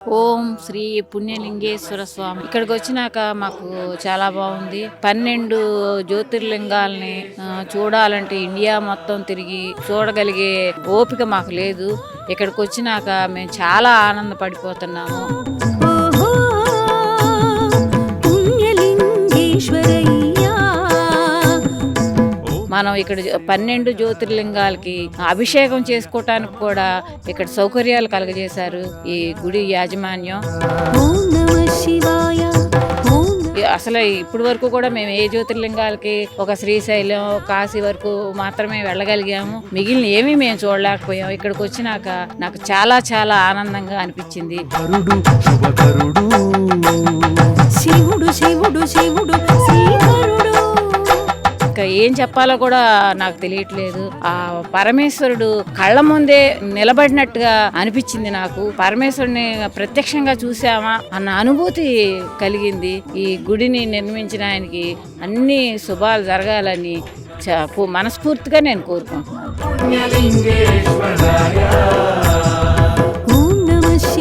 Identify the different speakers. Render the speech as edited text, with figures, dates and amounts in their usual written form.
Speaker 1: ఓం శ్రీ పుణ్యలింగేశ్వర స్వామి. ఇక్కడికి వచ్చినాక మాకు చాలా బాగుంది. 12 జ్యోతిర్లింగాల్ని చూడాలంటే ఇండియా మొత్తం తిరిగి చూడగలిగే ఓపిక మాకు లేదు. ఇక్కడికి వచ్చినాక మేము చాలా ఆనందపడిపోతున్నాము. మనం ఇక్కడ 12 జ్యోతిర్లింగాలకి అభిషేకం చేసుకోవటానికి కూడా ఇక్కడ సౌకర్యాలు కలగజేశారు ఈ గుడి యాజమాన్యం. అసలు ఇప్పటి వరకు కూడా మేము ఏ జ్యోతిర్లింగాలకి ఒక శ్రీశైలం, కాశీ వరకు మాత్రమే వెళ్ళగలిగాము. మిగిలిన ఏమీ మేము చూడలేకపోయాం. ఇక్కడికి వచ్చినాక నాకు చాలా చాలా ఆనందంగా అనిపించింది. శివుడు శివుడు శివుడు ఇంకా ఏం చెప్పాలో కూడా నాకు తెలియట్లేదు. ఆ పరమేశ్వరుడు కళ్ళ ముందే నిలబడినట్టుగా అనిపించింది నాకు. పరమేశ్వరుని ప్రత్యక్షంగా చూసామా అన్న అనుభూతి కలిగింది. ఈ గుడిని నిర్మించిన ఆయనకి అన్ని శుభాలు జరగాలని మనస్ఫూర్తిగా నేను కోరుకుంటున్నాను.